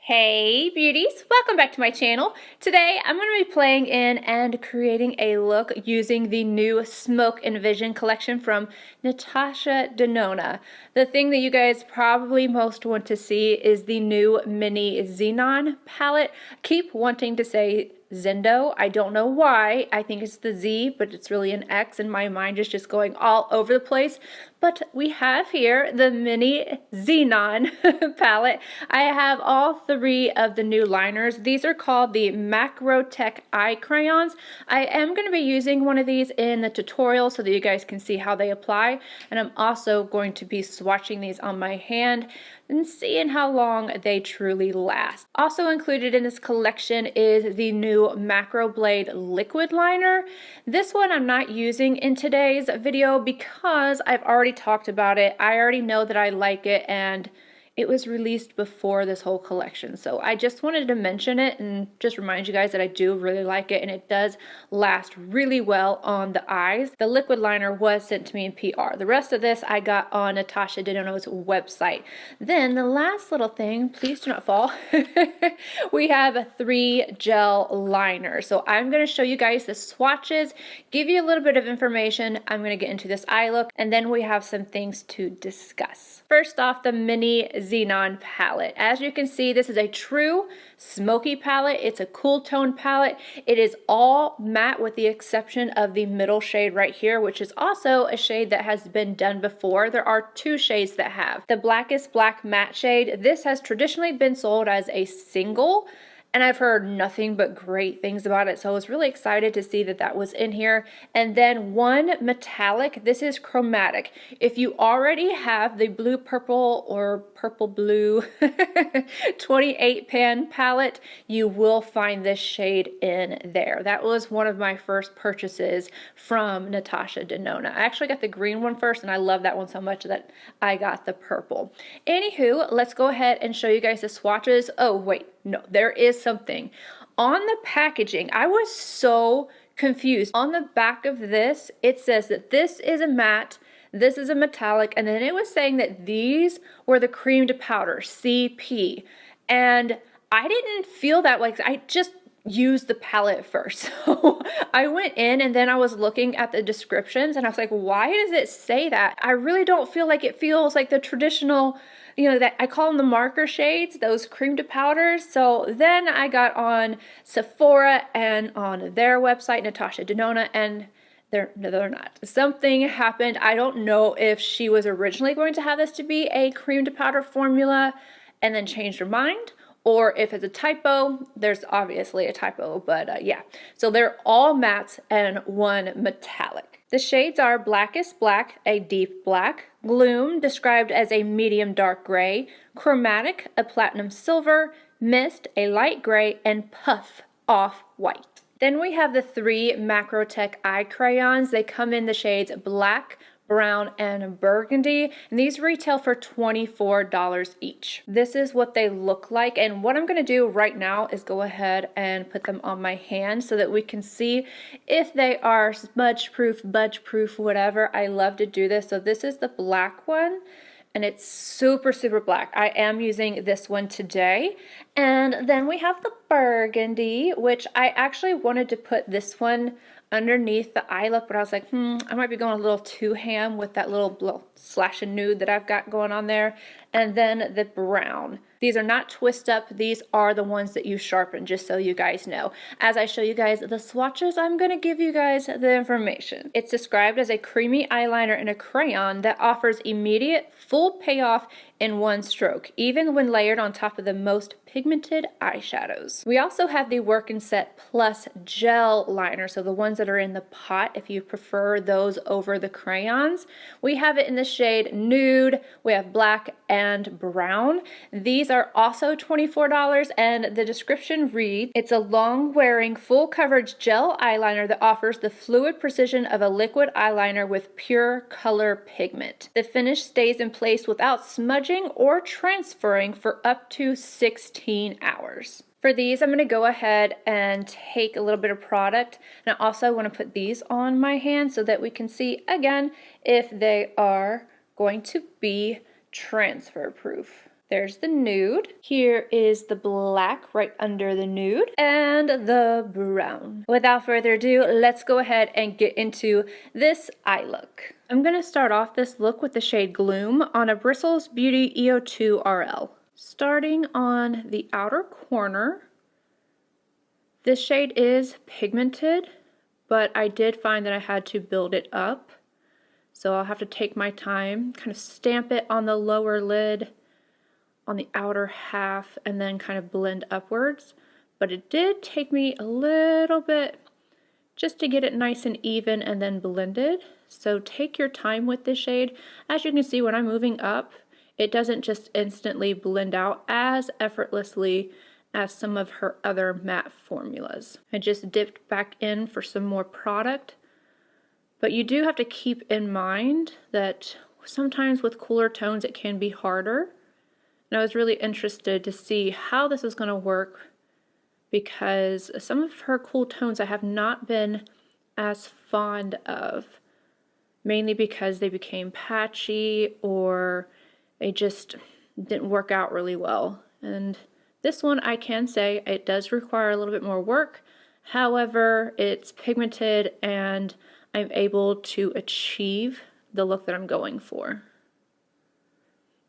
Hey beauties, welcome back to my channel. Today I'm going to be playing in and creating a look using the new Smoke and Vision collection from NATASHA DENONA. The thing that you guys probably most want to see is the new mini Xenon palette. I keep wanting to say Zendo. I don't know why. I think it's the Z, but it's really an X and my mind is just going all over the place. But we have here the mini Xenon palette. I have all three of the new liners. These are called the MacroTech eye crayons. I am going to be using one of these in the tutorial so that you guys can see how they apply. And I'm also going to be swatching these on my hand and seeing how long they truly last. Also included in this collection is the new Macro Blade liquid liner. This one I'm not using in today's video because I've already talked about it. I already know that I like it and it was released before this whole collection. So I just wanted to mention it and just remind you guys that I do really like it and it does last really well on the eyes. The liquid liner was sent to me in PR. The rest of this I got on NATASHA DENONA's website. Then the last little thing, please do not fall, we have 3 gel liners. So I'm going to show you guys the swatches, give you a little bit of information. I'm going to get into this eye look and then we have some things to discuss. First off, the mini Xenon palette. As you can see, this is a true smoky palette. It's a cool tone palette. It is all matte with the exception of the middle shade right here, which is also a shade that has been done before. There are 2 shades that have. The blackest black matte shade, this has traditionally been sold as a single, and I've heard nothing but great things about it, so I was really excited to see that that was in here. And then one metallic, this is chromatic. If you already have the blue purple or purple blue 28 pan palette, you will find this shade in there. That was one of my first purchases from NATASHA DENONA. I actually got the green one first and I love that one so much that I got the purple. Anywho, let's go ahead and show you guys the swatches. Oh wait, no, there is something. On the packaging, I was so confused. On the back of this, it says that this is a matte, this is a metallic, and then it was saying that these were the creamed powder, CP. And I didn't feel that way. I just used the palette first. So I went in and then I was looking at the descriptions and I was like, why does it say that? I really don't feel like it feels like the traditional, you know, that I call them the marker shades, those creamed powders. So then I got on Sephora and on their website, NATASHA DENONA, and they're not. Something happened. I don't know if she was originally going to have this to be a creamed powder formula and then changed her mind, or if it's a typo. There's obviously a typo, but yeah. So they're all mattes and one metallic. The shades are Blackest Black, a deep black, Gloom, described as a medium dark gray, Chromatic, a platinum silver, Mist, a light gray, and Puff, off-white. Then we have the 3 MacroTech eye crayons. They come in the shades black, brown, and burgundy, and these retail for $24 each. This is what they look like, and what I'm going to do right now is go ahead and put them on my hand so that we can see if they are smudge proof, budge proof, whatever. I love to do this. So this is the black one, and it's super black. I am using this one today. And then we have the burgundy, which I actually wanted to put this one underneath the eye look, but I was like, I might be going a little too ham with that little slash and nude that I've got going on there. And then the brown. These are not twist up. These are the ones that you sharpen, just so you guys know. As I show you guys the swatches, I'm going to give you guys the information. It's described as a creamy eyeliner and a crayon that offers immediate full payoff in one stroke, even when layered on top of the most pigmented eyeshadows. We also have the Work and Set +Gel liner, so the ones that are in the pot if you prefer those over the crayons. We have it in the shade nude, we have black and brown. These are also $24 and the description reads, it's a long wearing full coverage gel eyeliner that offers the fluid precision of a liquid eyeliner with pure color pigment. The finish stays in place without smudging or transferring for up to 16 hours. For these, I'm going to go ahead and take a little bit of product, and I also want to put these on my hand so that we can see again if they are going to be transfer proof. There's the nude. Here is the black right under the nude and the brown. Without further ado, let's go ahead and get into this eye look. I'm gonna start off this look with the shade Gloom on a Bristles Beauty EO2 RL. Starting on the outer corner, this shade is pigmented, but I did find that I had to build it up. So I'll have to take my time, kind of stamp it on the lower lid, on the outer half, and then kind of blend upwards. But it did take me a little bit just to get it nice and even and then blended. So take your time with this shade. As you can see, when I'm moving up, it doesn't just instantly blend out as effortlessly as some of her other matte formulas. I just dipped back in for some more product. But you do have to keep in mind that sometimes with cooler tones it can be harder. And I was really interested to see how this is going to work because some of her cool tones I have not been as fond of, mainly because they became patchy or they just didn't work out really well. And this one, I can say it does require a little bit more work. However, it's pigmented and I'm able to achieve the look that I'm going for.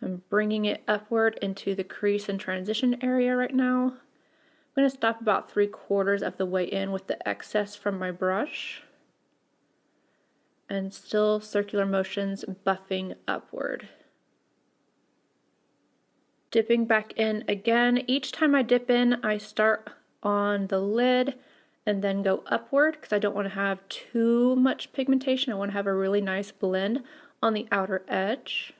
I'm bringing it upward into the crease and transition area right now. I'm going to stop about 3/4 of the way in with the excess from my brush. And still circular motions buffing upward. Dipping back in again. Each time I dip in, I start on the lid and then go upward because I don't want to have too much pigmentation. I want to have a really nice blend on the outer edge.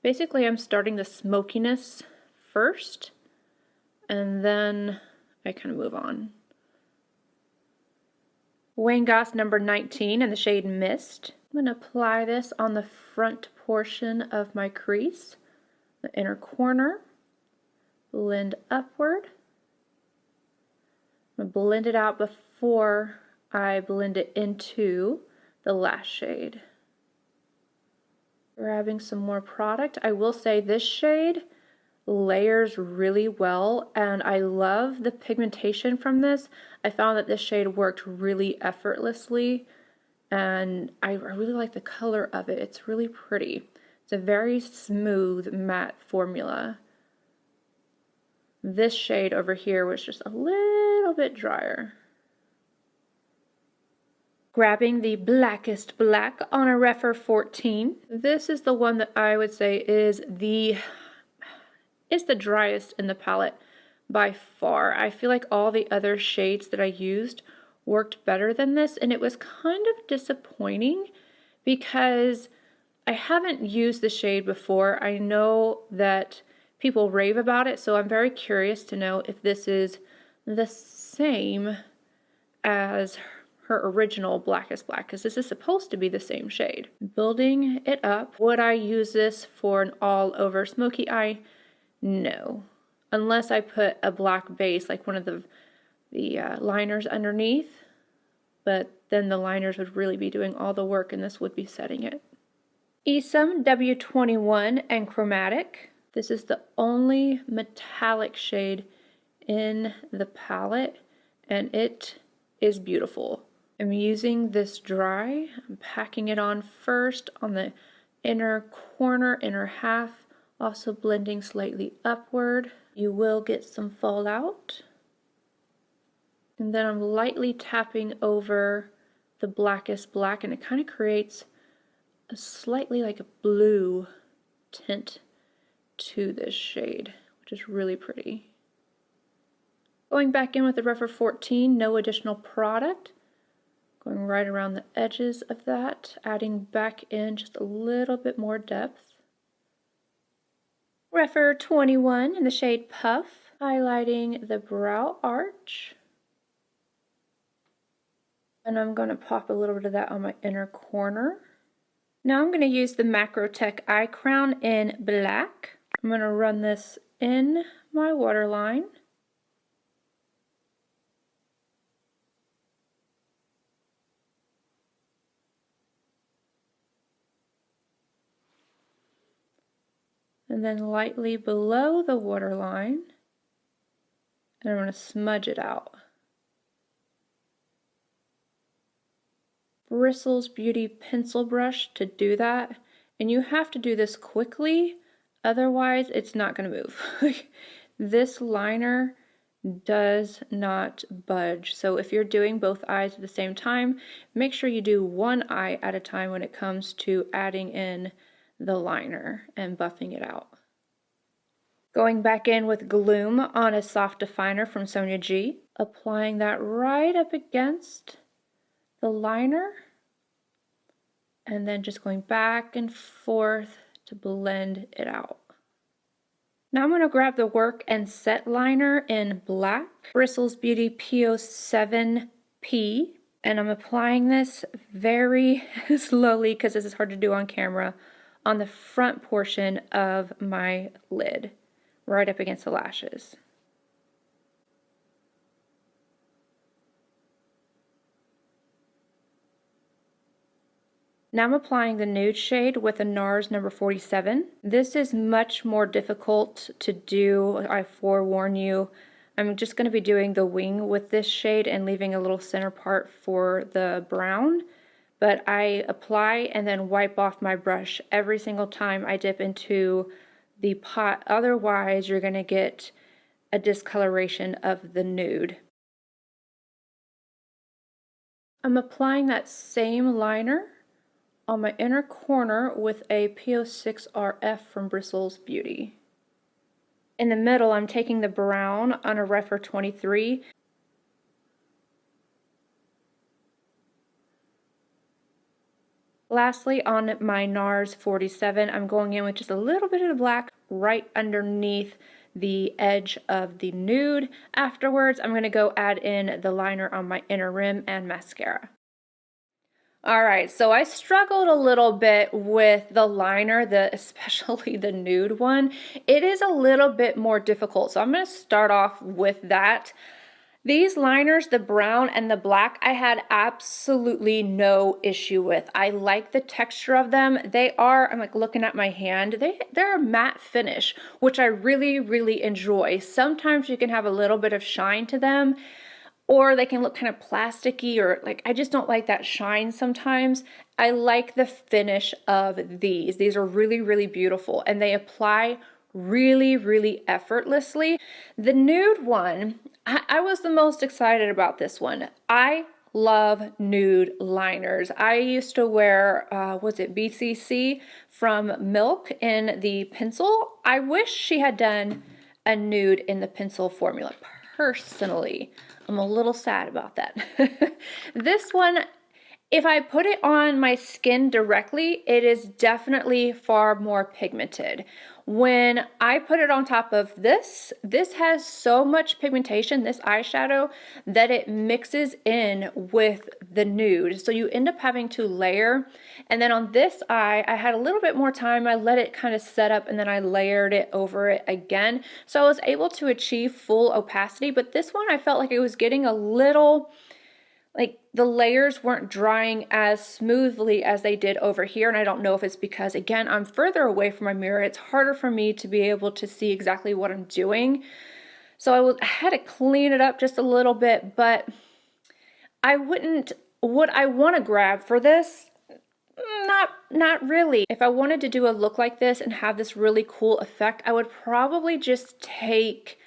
Basically, I'm starting the smokiness first, and then I kind of move on. Wayne Goss number 19 in the shade Mist. I'm going to apply this on the front portion of my crease, the inner corner, blend upward. I'm going to blend it out before I blend it into the lash shade. Grabbing some more product. I will say this shade layers really well and I love the pigmentation from this. I found that this shade worked really effortlessly and I really like the color of it. It's really pretty. It's a very smooth matte formula. This shade over here was just a little bit drier. Grabbing the blackest black on a Refer 14. This is the one that I would say is the driest in the palette by far. I feel like all the other shades that I used worked better than this, and it was kind of disappointing because I haven't used the shade before. I know that people rave about it, so I'm very curious to know if this is the same as her original Blackest Black, because this is supposed to be the same shade. Building it up. Would I use this for an all over smoky eye? No. Unless I put a black base like one of the liners underneath, but then the liners would really be doing all the work and this would be setting it. EAZE W21 and Chromatic. This is the only metallic shade in the palette and it is beautiful. I'm using this dry. I'm packing it on first on the inner corner, inner half, also blending slightly upward. You will get some fallout. And then I'm lightly tapping over the blackest black and it kind of creates a slightly like a blue tint to this shade, which is really pretty. Going back in with the Refer 14, no additional product. Going right around the edges of that, adding back in just a little bit more depth. Refer 21 in the shade Puff, highlighting the brow arch. And I'm going to pop a little bit of that on my inner corner. Now I'm going to use the MacroTech eye crown in black. I'm going to run this in my waterline. and then lightly below the waterline, and I'm going to smudge it out. Bristles Beauty pencil brush to do that, and you have to do this quickly, otherwise it's not going to move. This liner does not budge, so if you're doing both eyes at the same time, make sure you do one eye at a time when it comes to adding in the liner and buffing it out. Going back in with Gloom on a soft definer from Sonia G, applying that right up against the liner, and then just going back and forth to blend it out. Now I'm going to grab the Work and Set liner in black, Bristles Beauty P07P, and I'm applying this very slowly because this is hard to do on camera, on the front portion of my lid, right up against the lashes. Now I'm applying the nude shade with a NARS number 47. This is much more difficult to do, I forewarn you. I'm just going to be doing the wing with this shade and leaving a little center part for the brown. But I apply and then wipe off my brush every single time I dip into the pot. Otherwise, you're going to get a discoloration of the nude. I'm applying that same liner on my inner corner with a P06RF from Bristles Beauty. In the middle, I'm taking the brown on a Refer 23. Lastly, on my NARS 47, I'm going in with just a little bit of the black right underneath the edge of the nude. Afterwards, I'm going to go add in the liner on my inner rim and mascara. Alright, so I struggled a little bit with the liner, especially the nude one. It is a little bit more difficult, so I'm going to start off with that. These liners, the brown and the black, I had absolutely no issue with. I like the texture of them. They are, I'm like looking at my hand, they're a matte finish, which I really, really enjoy. Sometimes you can have a little bit of shine to them, or they can look kind of plasticky, or like, I just don't like that shine sometimes. I like the finish of these. These are really, really beautiful, and they apply really, really effortlessly. The nude one, I was the most excited about this one. I love nude liners. I used to wear, was it BCC from Milk in the pencil? I wish she had done a nude in the pencil formula. Personally, I'm a little sad about that. This one, if I put it on my skin directly, it is definitely far more pigmented. When I put it on top of this has so much pigmentation, this eyeshadow, that it mixes in with the nude. So you end up having to layer. And then on this eye, I had a little bit more time. I let it kind of set up, and then I layered it over it again. So I was able to achieve full opacity. But this one, I felt like it was getting a little, like the layers weren't drying as smoothly as they did over here. And I don't know if it's because, again, I'm further away from my mirror. It's harder for me to be able to see exactly what I'm doing. So I had to clean it up just a little bit, but would I want to grab for this? Not really. If I wanted to do a look like this and have this really cool effect, I would probably just take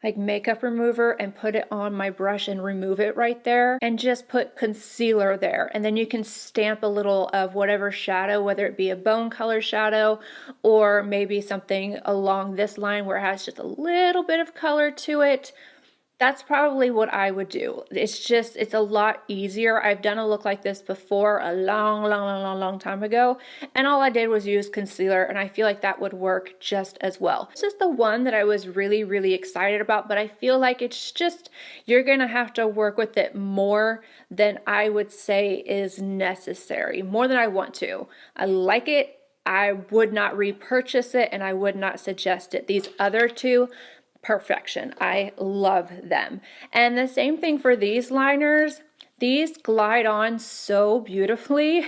like makeup remover and put it on my brush and remove it right there, and just put concealer there, and then you can stamp a little of whatever shadow, whether it be a bone color shadow or maybe something along this line where it has just a little bit of color to it. That's probably what I would do. It's a lot easier. I've done a look like this before a long time ago, and all I did was use concealer, and I feel like that would work just as well. This is the one that I was really, really excited about, but I feel like it's just, you're gonna have to work with it more than I would say is necessary, more than I want to. I like it. I would not repurchase it, and I would not suggest it. These other two, perfection. I love them. And the same thing for these liners. These glide on so beautifully,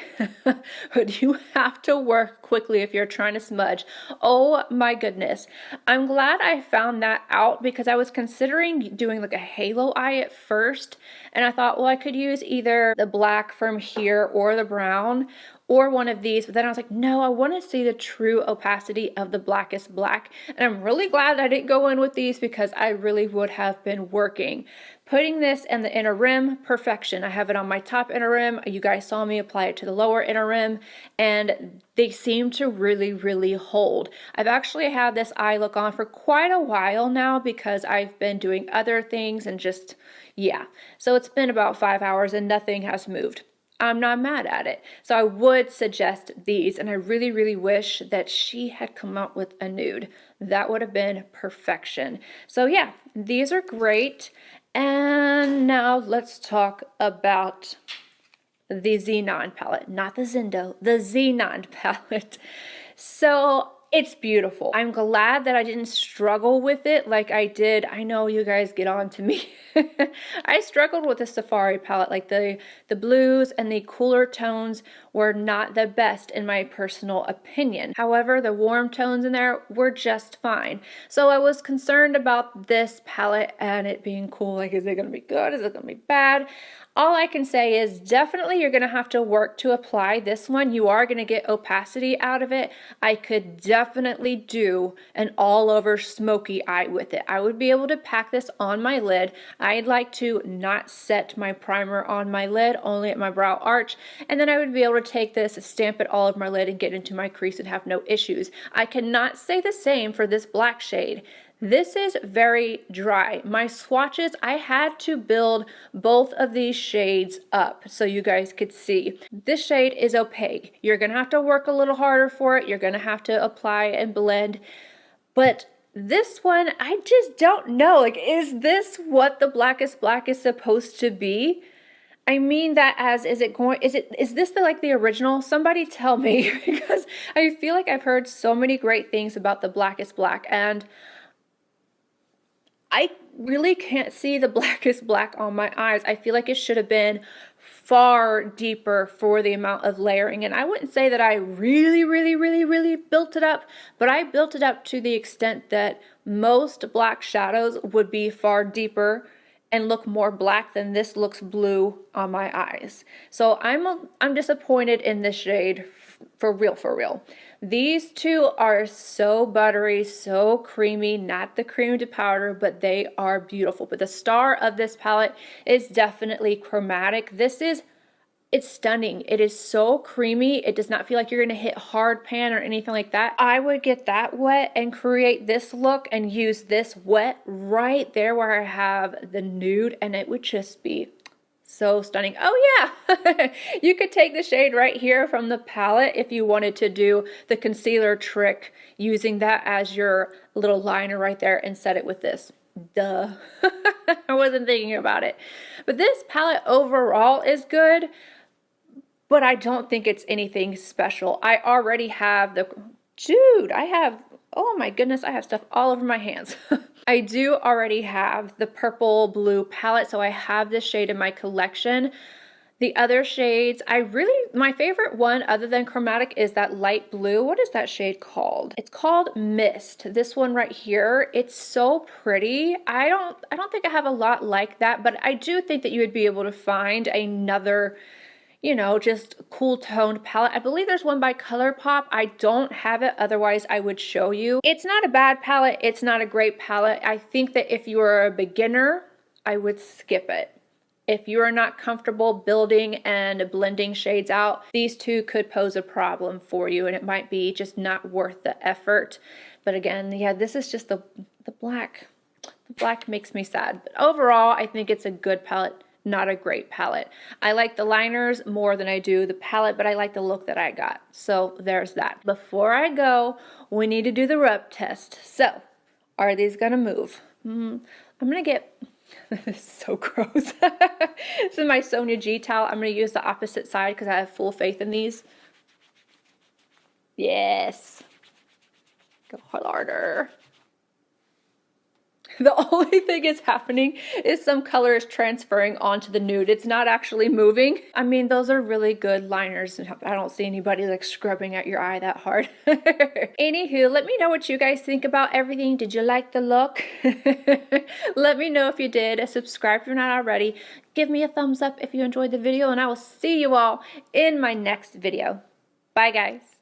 but you have to work quickly if you're trying to smudge. Oh my goodness. I'm glad I found that out because I was considering doing like a halo eye at first, and I thought, well, I could use either the black from here or the brown or one of these, but then I was like, no, I want to see the true opacity of the blackest black. And I'm really glad I didn't go in with these because I really would have been working. Putting this in the inner rim, perfection. I have it on my top inner rim. You guys saw me apply it to the lower inner rim, and they seem to really, really hold. I've actually had this eye look on for quite a while now because I've been doing other things and just, yeah. So it's been about 5 hours and nothing has moved. I'm not mad at it. So I would suggest these, and I really, really wish that she had come out with a nude. That would have been perfection. So yeah, these are great. And now let's talk about the Xenon palette, not the Zindo, the Xenon palette. So it's beautiful. I'm glad that I didn't struggle with it like I did. I know you guys get on to me. I struggled with the Safari palette. Like the blues and the cooler tones were not the best in my personal opinion. However, the warm tones in there were just fine. So I was concerned about this palette and it being cool. Like, is it going to be good? Is it going to be bad? All I can say is definitely you're going to have to work to apply this one. You are going to get opacity out of it. I could definitely do an all over smoky eye with it. I would be able to pack this on my lid. I'd like to not set my primer on my lid, only at my brow arch. And then I would be able to take this, stamp it all over my lid and get into my crease and have no issues. I cannot say the same for this black shade. This is very dry. My swatches, I had to build both of these shades up so you guys could see. This shade is opaque. You're gonna have to work a little harder for it. You're gonna have to apply and blend. But this one, I just don't know. Like, is this what the blackest black is supposed to be? I mean that as, is this the original? Somebody tell me, because I feel like I've heard so many great things about the blackest black, and I really can't see the blackest black on my eyes. I feel like it should have been far deeper for the amount of layering. And I wouldn't say that I really built it up, but I built it up to the extent that most black shadows would be far deeper and look more black than this looks blue on my eyes. So I'm disappointed in this shade for real. These two are so buttery, so creamy, not the cream to powder, but they are beautiful. But the star of this palette is definitely chromatic. It's stunning. It is so creamy. It does not feel like you're going to hit hard pan or anything like that. I would get that wet and create this look and use this wet right there where I have the nude, and it would just be so stunning. Oh yeah, you could take the shade right here from the palette if you wanted to do the concealer trick using that as your little liner right there and set it with this. Duh. I wasn't thinking about it. But this palette overall is good, but I don't think it's anything special. I already have oh my goodness, I have stuff all over my hands. I do already have the purple blue palette, so I have this shade in my collection. The other shades, my favorite one other than chromatic is that light blue. What is that shade called? It's called Mist. This one right here, it's so pretty. I don't think I have a lot like that, but I do think that you would be able to find another, you know, just cool toned palette. I believe there's one by ColourPop. I don't have it, otherwise I would show you. It's not a bad palette. It's not a great palette. I think that if you are a beginner, I would skip it. If you are not comfortable building and blending shades out, these two could pose a problem for you, and it might be just not worth the effort. But again, yeah, this is just the black. The black makes me sad. But overall, I think it's a good palette. Not a great palette. I like the liners more than I do the palette, but I like the look that I got. So there's that. Before I go, we need to do the rub test. So, are these gonna move? I'm gonna get, this is so gross. This is my Sonia G towel. I'm gonna use the opposite side because I have full faith in these. Yes. Go harder. The only thing is happening is some color is transferring onto the nude. It's not actually moving. I mean, those are really good liners. I don't see anybody like scrubbing at your eye that hard. Anywho, let me know what you guys think about everything. Did you like the look? Let me know if you did. Subscribe if you're not already. Give me a thumbs up if you enjoyed the video, and I will see you all in my next video. Bye, guys.